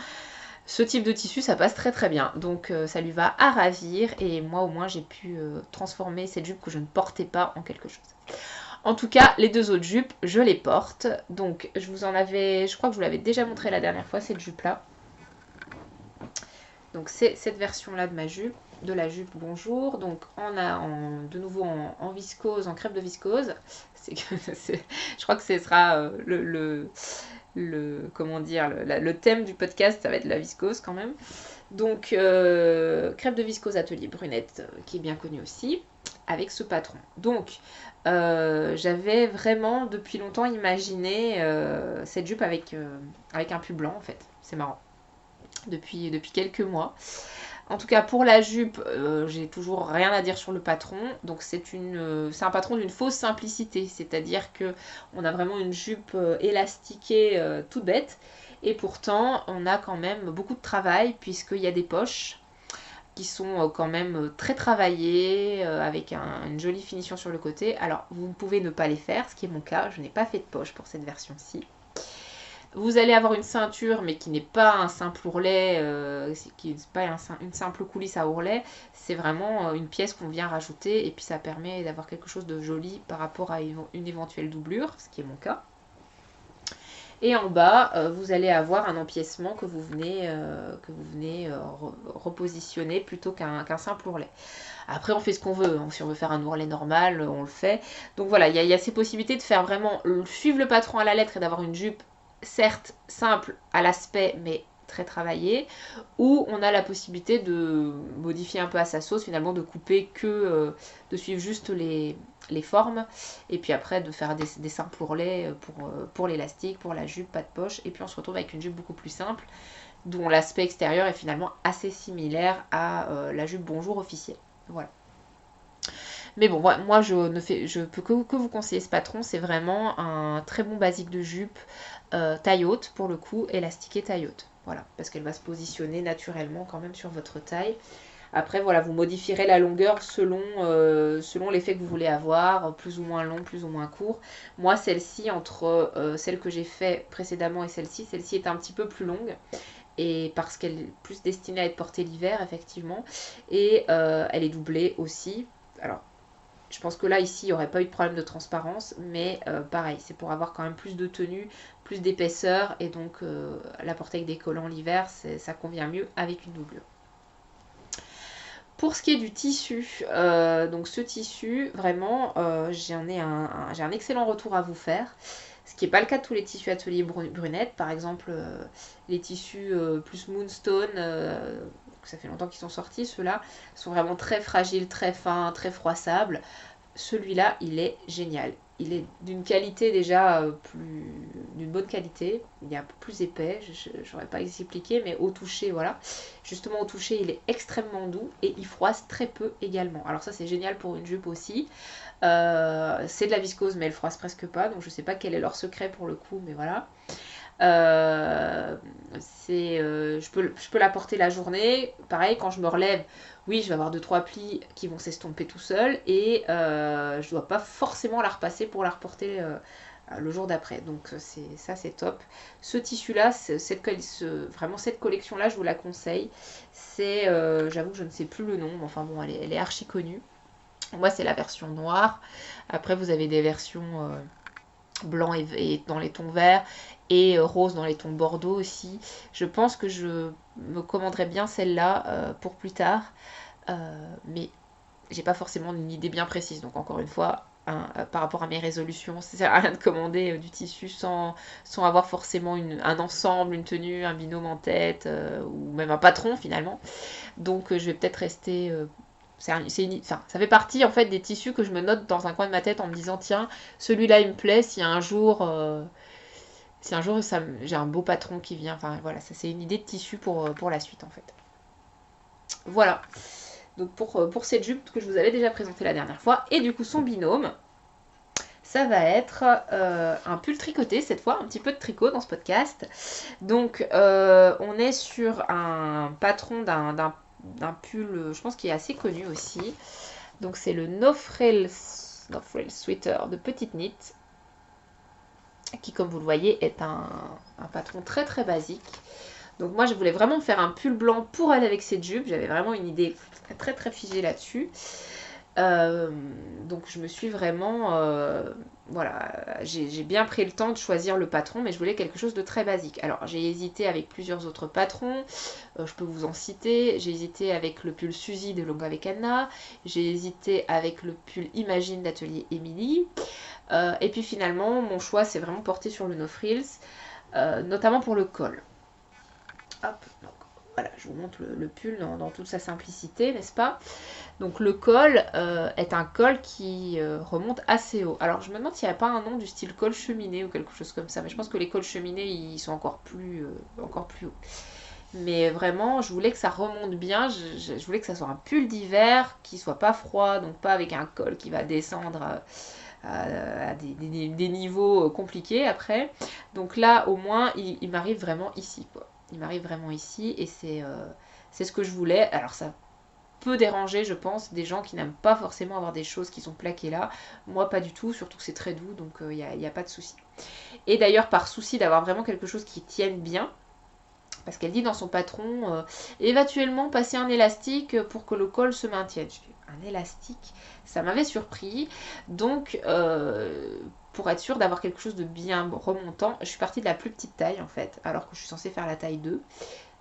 ce type de tissu, ça passe très très bien. Donc ça lui va à ravir. Et moi au moins, j'ai pu transformer cette jupe que je ne portais pas en quelque chose. En tout cas, les deux autres jupes, je les porte. Donc je crois que je vous l'avais déjà montré la dernière fois, cette jupe-là. Donc c'est cette version-là de la jupe Bonjour. Donc de nouveau en viscose, en crêpe de viscose. Je crois que ce sera comment dire, le thème du podcast, ça va être la viscose quand même. Donc crêpe de viscose Atelier Brunette, qui est bien connue aussi, avec ce patron. Donc j'avais vraiment depuis longtemps imaginé cette jupe avec un pull blanc en fait. C'est marrant. Depuis quelques mois. En tout cas, pour la jupe, j'ai toujours rien à dire sur le patron. Donc c'est un patron d'une fausse simplicité. C'est-à-dire qu'on a vraiment une jupe élastiquée toute bête. Et pourtant, on a quand même beaucoup de travail puisqu'il y a des poches qui sont quand même très travaillées, avec une jolie finition sur le côté. Alors, vous pouvez ne pas les faire, ce qui est mon cas. Je n'ai pas fait de poche pour cette version-ci. Vous allez avoir une ceinture, mais qui n'est pas un simple ourlet, qui n'est pas une simple coulisse à ourlet. C'est vraiment une pièce qu'on vient rajouter, et puis ça permet d'avoir quelque chose de joli par rapport à une éventuelle doublure, ce qui est mon cas. Et en bas, vous allez avoir un empiècement que vous venez repositionner plutôt qu'un simple ourlet. Après, on fait ce qu'on veut. Si on veut faire un ourlet normal, on le fait. Donc voilà, il y a ces possibilités de faire vraiment suivre le patron à la lettre et d'avoir une jupe certes simple à l'aspect, mais très travaillé, ou on a la possibilité de modifier un peu à sa sauce, finalement de couper de suivre juste les formes, et puis après de faire des simples ourlets pour l'élastique, pour la jupe, pas de poche, et puis on se retrouve avec une jupe beaucoup plus simple, dont l'aspect extérieur est finalement assez similaire à la jupe Bonjour officielle. Voilà. Mais bon, moi je peux que vous conseiller ce patron, c'est vraiment un très bon basique de jupe, taille haute pour le coup, élastiquée taille haute. Voilà, parce qu'elle va se positionner naturellement quand même sur votre taille. Après, voilà, vous modifierez la longueur selon l'effet que vous voulez avoir, plus ou moins long, plus ou moins court. Moi, celle-ci, entre celle que j'ai fait précédemment et celle-ci est un petit peu plus longue. Et parce qu'elle est plus destinée à être portée l'hiver, effectivement. Et elle est doublée aussi. Alors, je pense que là, ici, il n'y aurait pas eu de problème de transparence, mais pareil, c'est pour avoir quand même plus de tenue, plus d'épaisseur, et donc la porter avec des collants l'hiver, ça convient mieux avec une doublure. Pour ce qui est du tissu, donc ce tissu, vraiment, j'ai un excellent retour à vous faire. Ce qui n'est pas le cas de tous les tissus Atelier Brunette. Par exemple, les tissus plus Moonstone, ça fait longtemps qu'ils sont sortis, ceux-là sont vraiment très fragiles, très fins, très froissables. Celui-là, il est génial. Il est d'une qualité déjà d'une bonne qualité. Il est un peu plus épais, je n'aurais pas expliqué, mais au toucher, voilà. Justement, au toucher, il est extrêmement doux et il froisse très peu également. Alors ça, c'est génial pour une jupe aussi. C'est de la viscose, mais elle froisse presque pas, donc je sais pas quel est leur secret pour le coup, mais voilà. Je peux la porter la journée. Pareil, quand je me relève, oui, je vais avoir 2-3 plis qui vont s'estomper tout seul et je ne dois pas forcément la repasser pour la reporter le jour d'après. Donc c'est top. Ce tissu-là, vraiment cette collection-là, je vous la conseille. J'avoue que je ne sais plus le nom, mais enfin bon, elle est archi connue. Moi, c'est la version noire. Après, vous avez des versions blanc et dans les tons verts et rose dans les tons bordeaux aussi. Je pense que je me commanderais bien celle-là pour plus tard. Mais j'ai pas forcément une idée bien précise. Donc encore une fois, par rapport à mes résolutions, ça sert à rien de commander du tissu sans avoir forcément un ensemble, une tenue, un binôme en tête ou même un patron finalement. Donc je vais peut-être rester ça fait partie en fait des tissus que je me note dans un coin de ma tête en me disant tiens, celui-là il me plaît, si un jour j'ai un beau patron qui vient, enfin voilà, ça c'est une idée de tissu pour la suite en fait. Voilà, donc pour cette jupe que je vous avais déjà présentée la dernière fois, et du coup son binôme, ça va être un pull tricoté cette fois, un petit peu de tricot dans ce podcast. Donc on est sur un patron d'un pull, je pense qu'il est assez connu aussi. Donc c'est le No Frills Sweater de Petite Knit, qui comme vous le voyez est un patron très très basique. Donc moi je voulais vraiment faire un pull blanc pour aller avec cette jupe, j'avais vraiment une idée très très figée là-dessus. Donc je me suis vraiment voilà, j'ai bien pris le temps de choisir le patron, mais je voulais quelque chose de très basique. Alors j'ai hésité avec plusieurs autres patrons, je peux vous en citer. J'ai hésité avec le pull Suzy de Longue avec Anna, j'ai hésité avec le pull Imagine d'Atelier Emily, et puis finalement mon choix s'est vraiment porté sur le No Frills, notamment pour le col. Hop, donc voilà, je vous montre le pull dans toute sa simplicité, n'est-ce pas? Donc le col est un col qui remonte assez haut. Alors je me demande s'il n'y a pas un nom du style col cheminé ou quelque chose comme ça, mais je pense que les cols cheminés ils sont encore plus hauts. Mais vraiment, je voulais que ça remonte bien, je voulais que ça soit un pull d'hiver qui soit pas froid, donc pas avec un col qui va descendre à des niveaux compliqués après. Donc là au moins il m'arrive vraiment ici quoi. Il m'arrive vraiment ici et c'est ce que je voulais. Alors ça peut déranger, je pense, des gens qui n'aiment pas forcément avoir des choses qui sont plaquées là. Moi, pas du tout, surtout que c'est très doux, donc il n'y a pas de souci. Et d'ailleurs, par souci d'avoir vraiment quelque chose qui tienne bien, parce qu'elle dit dans son patron, éventuellement passer un élastique pour que le col se maintienne. Je dis, un élastique, ça m'avait surpris. Donc, pour être sûre d'avoir quelque chose de bien remontant, je suis partie de la plus petite taille en fait, alors que je suis censée faire la taille 2.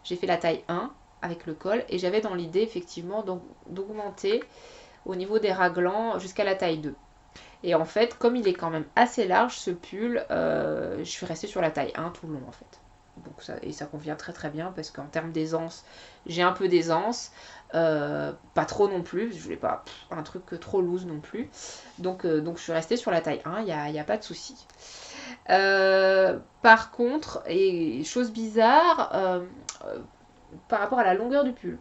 J'ai fait la taille 1 avec le col et j'avais dans l'idée effectivement d'augmenter au niveau des raglans jusqu'à la taille 2. Et en fait, comme il est quand même assez large ce pull, je suis restée sur la taille 1 tout le long en fait. Donc ça convient très très bien parce qu'en termes d'aisance, j'ai un peu d'aisance, pas trop non plus, je voulais pas un truc trop loose non plus. Donc je suis restée sur la taille 1, il n'y a pas de souci. Par contre, et chose bizarre, par rapport à la longueur du pull.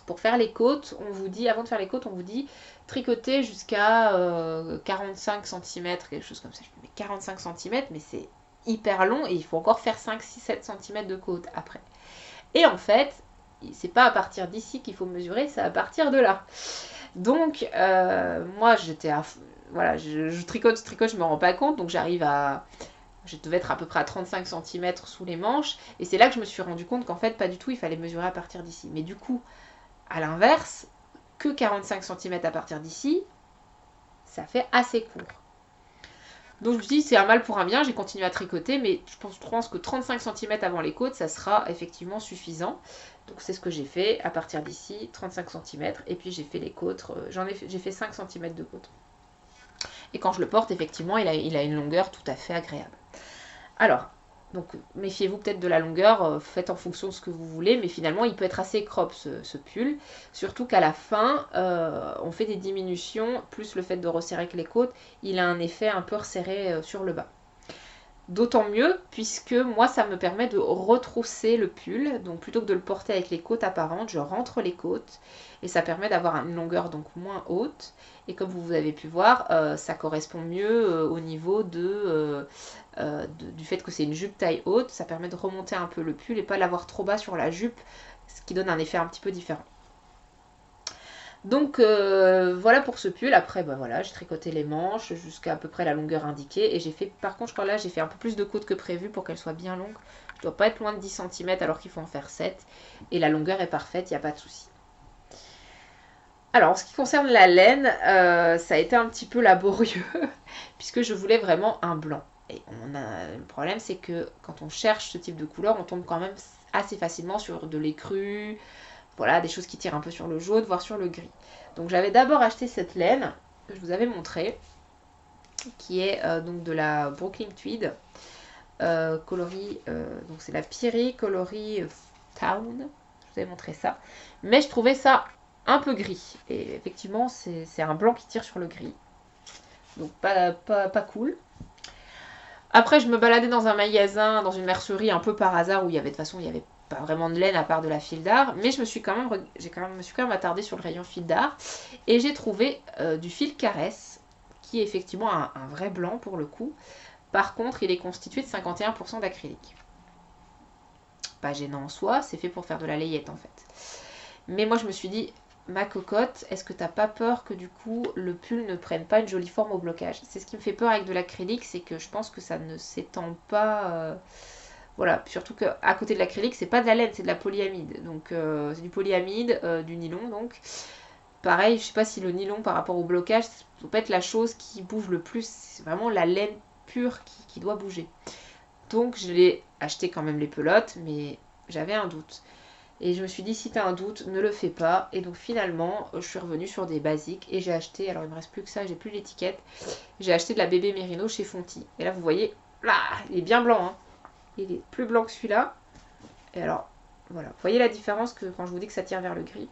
Pour faire les côtes, on vous dit, avant de faire les côtes, on vous dit tricoter jusqu'à 45 cm, quelque chose comme ça. Je mets 45 cm, mais c'est hyper long et il faut encore faire 5, 6, 7 cm de côte après. Et en fait, c'est pas à partir d'ici qu'il faut mesurer, c'est à partir de là. Donc, moi, j'étais à... Voilà, je tricote, je me rends pas compte, donc j'arrive à... Je devais être à peu près à 35 cm sous les manches. Et c'est là que je me suis rendu compte qu'en fait, pas du tout, il fallait mesurer à partir d'ici. Mais du coup, à l'inverse, que 45 cm à partir d'ici, ça fait assez court. Donc je me suis dit, c'est un mal pour un bien, j'ai continué à tricoter, mais je pense que 35 cm avant les côtes, ça sera effectivement suffisant. Donc c'est ce que j'ai fait, à partir d'ici, 35 cm, et puis j'ai fait les côtes, j'ai fait 5 cm de côte. Et quand je le porte, effectivement, il a une longueur tout à fait agréable. Alors, donc méfiez-vous peut-être de la longueur, faites en fonction de ce que vous voulez, mais finalement il peut être assez crop ce pull, surtout qu'à la fin on fait des diminutions, plus le fait de resserrer avec les côtes, il a un effet un peu resserré sur le bas. D'autant mieux puisque moi ça me permet de retrousser le pull, donc plutôt que de le porter avec les côtes apparentes, je rentre les côtes et ça permet d'avoir une longueur donc moins haute. Et comme vous avez pu voir, ça correspond mieux au niveau du fait que c'est une jupe taille haute, ça permet de remonter un peu le pull et pas l'avoir trop bas sur la jupe, ce qui donne un effet un petit peu différent. Donc voilà pour ce pull. Après voilà, j'ai tricoté les manches jusqu'à peu près la longueur indiquée et j'ai fait, par contre je crois là j'ai fait un peu plus de côtes que prévu pour qu'elle soit bien longue. Je dois pas être loin de 10 cm alors qu'il faut en faire 7 et la longueur est parfaite, il n'y a pas de souci. Alors en ce qui concerne la laine, ça a été un petit peu laborieux puisque je voulais vraiment un blanc. Et le problème c'est que quand on cherche ce type de couleur, on tombe quand même assez facilement sur de l'écru. Voilà, des choses qui tirent un peu sur le jaune, voire sur le gris. Donc j'avais d'abord acheté cette laine que je vous avais montrée, qui est donc de la Brooklyn Tweed, coloris, donc c'est la Pierry coloris Town, je vous avais montré ça. Mais je trouvais ça un peu gris, et effectivement c'est un blanc qui tire sur le gris, donc pas cool. Après je me baladais dans un magasin, dans une mercerie un peu par hasard, où il y avait de toute façon, il y avait pas vraiment de laine à part de la fil d'art, mais je me suis quand même attardée sur le rayon fil d'art et j'ai trouvé du fil caresse qui est effectivement un vrai blanc pour le coup. Par contre, il est constitué de 51% d'acrylique. Pas gênant en soi, c'est fait pour faire de la layette en fait. Mais moi je me suis dit, ma cocotte, est-ce que t'as pas peur que du coup le pull ne prenne pas une jolie forme au blocage? C'est ce qui me fait peur avec de l'acrylique, c'est que je pense que ça ne s'étend pas. Voilà, surtout qu'à côté de l'acrylique, c'est pas de la laine, c'est de la polyamide. Donc c'est du polyamide, du nylon donc. Pareil, je sais pas si le nylon par rapport au blocage, ça peut être la chose qui bouge le plus. C'est vraiment la laine pure qui doit bouger. Donc je l'ai acheté quand même les pelotes, mais j'avais un doute. Et je me suis dit, si t'as un doute, ne le fais pas. Et donc finalement, je suis revenue sur des basiques et j'ai acheté, alors il me reste plus que ça, j'ai plus l'étiquette. J'ai acheté de la bébé Merino chez Fonty. Et là vous voyez, là, il est bien blanc, hein. Il est plus blanc que celui-là. Et alors, voilà. Vous voyez la différence que quand je vous dis que ça tire vers le gris.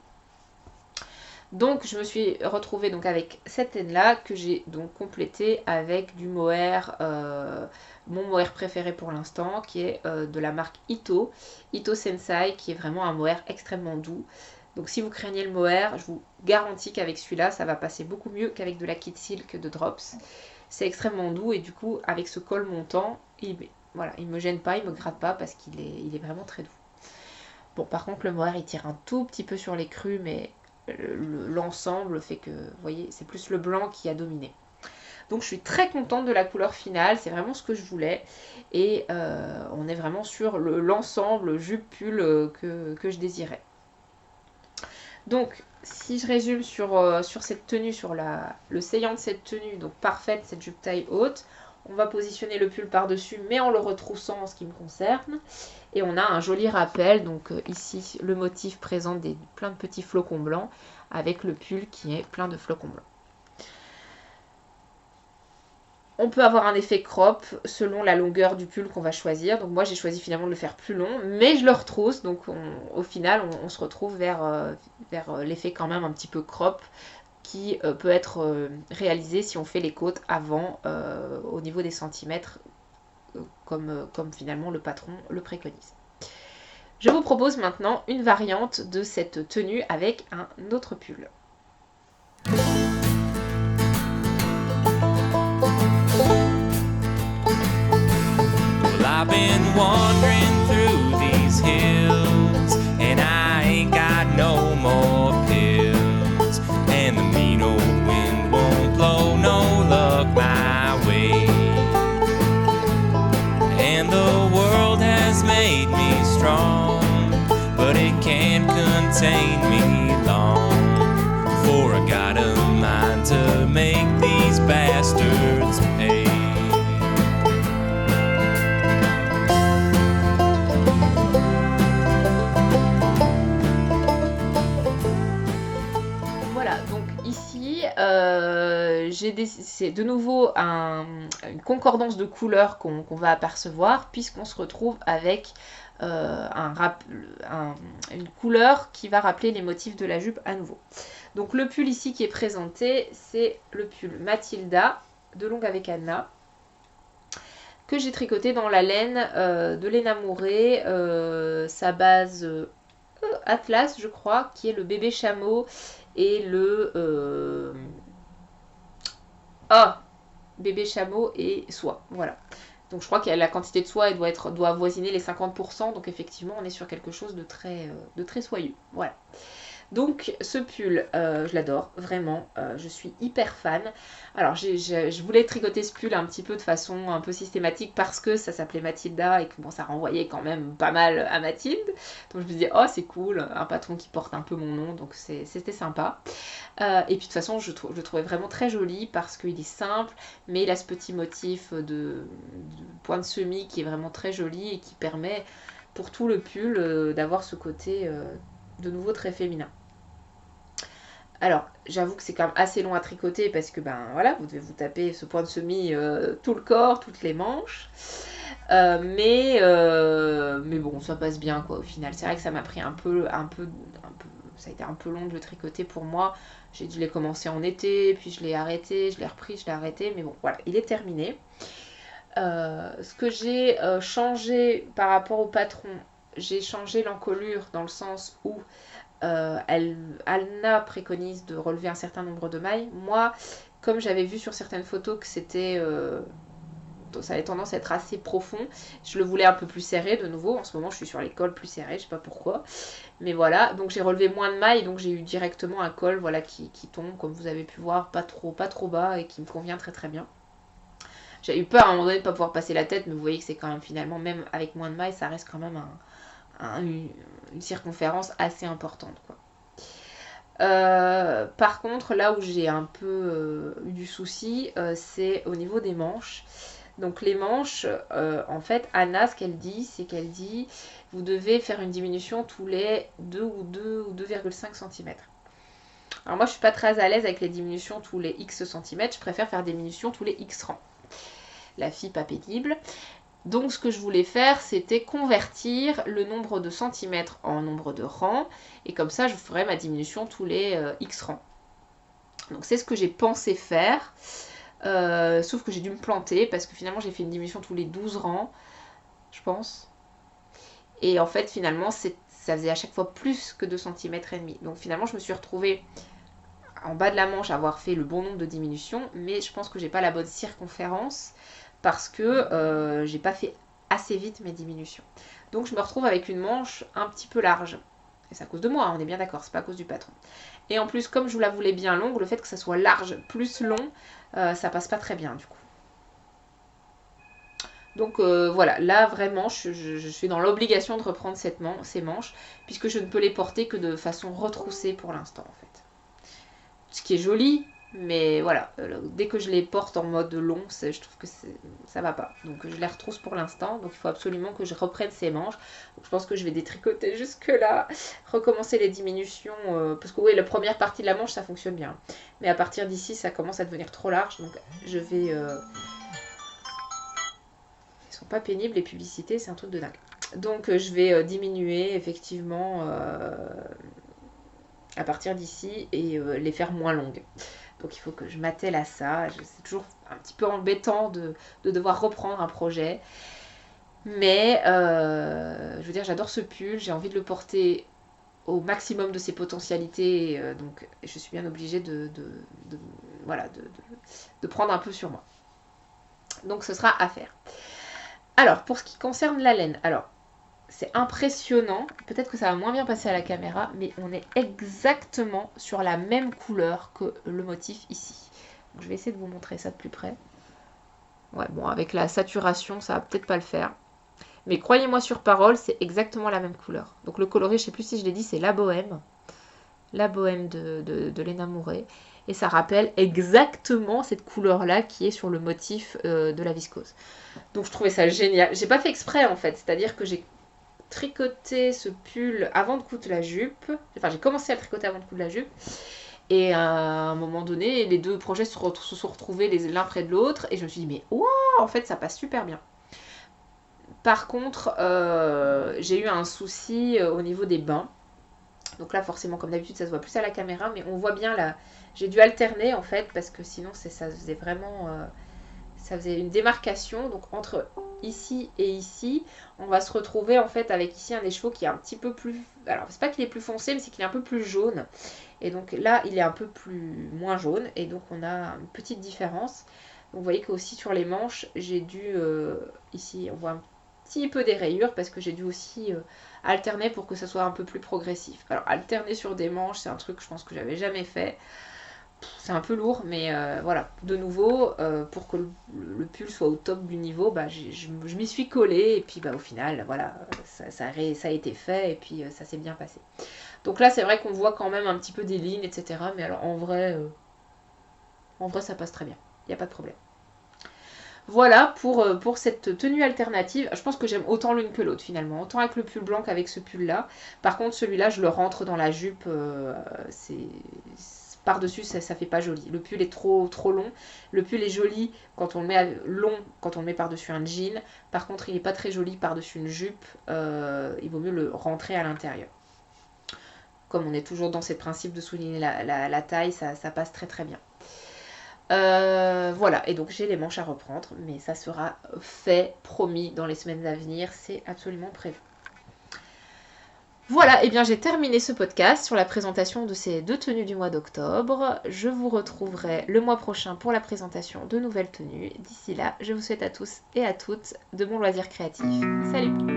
Donc, je me suis retrouvée donc avec cette laine-là que j'ai donc complétée avec du mohair, mon mohair préféré pour l'instant, qui est de la marque Ito. Ito Sensai, qui est vraiment un mohair extrêmement doux. Donc, si vous craignez le mohair, je vous garantis qu'avec celui-là, ça va passer beaucoup mieux qu'avec de la Kid Silk de Drops. C'est extrêmement doux et du coup, avec ce col montant, voilà, il me gêne pas, il me gratte pas parce qu'il est vraiment très doux. Bon, par contre, le mohair, il tire un tout petit peu sur les crus, mais l'ensemble fait que, vous voyez, c'est plus le blanc qui a dominé. Donc, je suis très contente de la couleur finale, c'est vraiment ce que je voulais. Et on est vraiment sur l'ensemble jupe-pull que je désirais. Donc, si je résume sur cette tenue, sur le saillant de cette tenue, donc parfaite, cette jupe taille haute, on va positionner le pull par-dessus, mais en le retroussant en ce qui me concerne. Et on a un joli rappel. Donc ici, le motif présente plein de petits flocons blancs avec le pull qui est plein de flocons blancs. On peut avoir un effet crop selon la longueur du pull qu'on va choisir. Donc moi, j'ai choisi finalement de le faire plus long, mais je le retrousse. Donc au final, on se retrouve vers l'effet quand même un petit peu crop, qui peut être réalisé si on fait les côtes avant au niveau des centimètres comme finalement le patron le préconise. Je vous propose maintenant une variante de cette tenue avec un autre pull. Well, I've been wandering through these hills and I ain't got no more pills, and the mean old wind won't blow no luck my way, and the world has made me strong, but it can't contain me long, for I got a mind to make these bastards pay. Voilà, donc ici, c'est de nouveau une concordance de couleurs qu'on va apercevoir, puisqu'on se retrouve avec une couleur qui va rappeler les motifs de la jupe à nouveau. Donc le pull ici qui est présenté, c'est le pull Matilda de Longue avec Anna. que j'ai tricoté dans la laine de Léna Mouret, sa base Atlas, je crois, qui est le bébé chameau et le... bébé chameau et soie, voilà. Donc je crois que la quantité de soie elle doit avoisiner les 50%, donc effectivement on est sur quelque chose de très soyeux, voilà. Donc ce pull, je l'adore, vraiment, je suis hyper fan. Alors je voulais tricoter ce pull un petit peu de façon un peu systématique parce que ça s'appelait Mathilda et que bon, ça renvoyait quand même pas mal à Mathilde. Donc je me disais, oh c'est cool, un patron qui porte un peu mon nom, donc c'était sympa. Et puis de toute façon je le trouvais vraiment très joli parce qu'il est simple, mais il a ce petit motif de point de semis qui est vraiment très joli et qui permet pour tout le pull d'avoir ce côté... de nouveau très féminin. Alors, j'avoue que c'est quand même assez long à tricoter parce que, ben voilà, vous devez vous taper ce point de semis tout le corps, toutes les manches. Mais bon, ça passe bien, quoi, au final. C'est vrai que ça m'a pris un peu, ça a été un peu long de le tricoter pour moi. J'ai dû les commencer en été, puis je l'ai arrêté, je l'ai repris, je l'ai arrêté. Mais bon, voilà, il est terminé. Ce que j'ai changé par rapport au patron, j'ai changé l'encolure dans le sens où Anna préconise de relever un certain nombre de mailles. Moi, comme j'avais vu sur certaines photos que c'était... ça avait tendance à être assez profond, je le voulais un peu plus serré de nouveau. En ce moment, je suis sur les cols plus serrés, je sais pas pourquoi. Mais voilà, donc j'ai relevé moins de mailles, donc j'ai eu directement un col voilà, qui tombe, comme vous avez pu voir, pas trop bas et qui me convient très très bien. J'ai eu peur à un moment donné de ne pas pouvoir passer la tête, mais vous voyez que c'est quand même finalement, même avec moins de mailles, ça reste quand même une circonférence assez importante, quoi. Par contre, là où j'ai un peu eu du souci, c'est au niveau des manches. Donc les manches, en fait, Anna, ce qu'elle dit, c'est qu'elle dit vous devez faire une diminution tous les 2 ou 2,5 cm. Alors moi, je suis pas très à l'aise avec les diminutions tous les X cm, je préfère faire des diminutions tous les X rangs. La fille pas pénible. Donc ce que je voulais faire, c'était convertir le nombre de centimètres en nombre de rangs. Et comme ça, je ferais ma diminution tous les X rangs. Donc c'est ce que j'ai pensé faire. Sauf que j'ai dû me planter parce que finalement, j'ai fait une diminution tous les 12 rangs, je pense. Et en fait, finalement, ça faisait à chaque fois plus que 2 cm et demi. Donc finalement, je me suis retrouvée en bas de la manche à avoir fait le bon nombre de diminutions. Mais je pense que j'ai pas la bonne circonférence. Parce que j'ai pas fait assez vite mes diminutions. Donc je me retrouve avec une manche un petit peu large. Et c'est à cause de moi, on est bien d'accord, c'est pas à cause du patron. Et en plus, comme je vous la voulais bien longue, le fait que ça soit large plus long, ça passe pas très bien du coup. Donc voilà, là vraiment, je suis dans l'obligation de reprendre ces manches, puisque je ne peux les porter que de façon retroussée pour l'instant en fait. Ce qui est joli, mais voilà, dès que je les porte en mode long, je trouve que ça va pas. Donc je les retrousse pour l'instant, donc il faut absolument que je reprenne ces manches. Donc, je pense que je vais détricoter jusque là, recommencer les diminutions, parce que oui, la première partie de la manche ça fonctionne bien. Mais à partir d'ici ça commence à devenir trop large, donc je vais... Ils sont pas pénibles les publicités, c'est un truc de dingue. Donc je vais diminuer effectivement à partir d'ici et les faire moins longues. Donc il faut que je m'attelle à ça. C'est toujours un petit peu embêtant de devoir reprendre un projet. Mais je veux dire, j'adore ce pull. J'ai envie de le porter au maximum de ses potentialités. Donc je suis bien obligée de prendre un peu sur moi. Donc ce sera à faire. Alors, pour ce qui concerne la laine, alors c'est impressionnant, peut-être que ça va moins bien passer à la caméra, mais on est exactement sur la même couleur que le motif ici. Donc, je vais essayer de vous montrer ça de plus près. Ouais, bon, avec la saturation, ça va peut-être pas le faire. Mais croyez-moi sur parole, c'est exactement la même couleur. Donc le coloris, je sais plus si je l'ai dit, c'est La Bohème. La Bohème de Léna Mouret. Et ça rappelle exactement cette couleur-là qui est sur le motif de la viscose. Donc je trouvais ça génial. J'ai pas fait exprès en fait, c'est-à-dire que j'ai tricoté ce pull avant de coudre la jupe. Enfin, j'ai commencé à le tricoter avant de coudre la jupe. Et à un moment donné, les deux projets se sont retrouvés l'un près de l'autre. Et je me suis dit, mais waouh, en fait, ça passe super bien. Par contre, j'ai eu un souci au niveau des bains. Donc là, forcément, comme d'habitude, ça se voit plus à la caméra. Mais on voit bien là, j'ai dû alterner en fait, parce que sinon, ça faisait vraiment... ça faisait une démarcation, donc entre ici et ici, on va se retrouver en fait avec ici un écheveau qui est un petit peu plus, alors c'est pas qu'il est plus foncé, mais c'est qu'il est un peu plus jaune, et donc là il est un peu moins jaune, et donc on a une petite différence. Donc, vous voyez qu'aussi sur les manches, j'ai dû, ici on voit un petit peu des rayures, parce que j'ai dû aussi alterner pour que ça soit un peu plus progressif. Alors alterner sur des manches, c'est un truc je pense que j'avais jamais fait. C'est un peu lourd, mais voilà, de nouveau, pour que le pull soit au top du niveau, bah, je m'y suis collée, et puis bah, au final, voilà, ça a été fait, et puis ça s'est bien passé. Donc là, c'est vrai qu'on voit quand même un petit peu des lignes, etc. Mais alors en vrai, ça passe très bien, il n'y a pas de problème. Voilà pour cette tenue alternative. Je pense que j'aime autant l'une que l'autre finalement, autant avec le pull blanc qu'avec ce pull là. Par contre celui-là je le rentre dans la jupe, par-dessus ça fait pas joli. Le pull est trop long. Le pull est joli quand on le met quand on le met par-dessus un jean. Par contre il n'est pas très joli par-dessus une jupe. Il vaut mieux le rentrer à l'intérieur. Comme on est toujours dans ce principe de souligner la taille, ça passe très très bien. Voilà, et donc j'ai les manches à reprendre, mais ça sera fait, promis, dans les semaines à venir, c'est absolument prévu. Voilà, et bien j'ai terminé ce podcast sur la présentation de ces 2 tenues du mois d'octobre. Je vous retrouverai le mois prochain pour la présentation de nouvelles tenues. D'ici là, je vous souhaite à tous et à toutes de bons loisirs créatifs. Salut!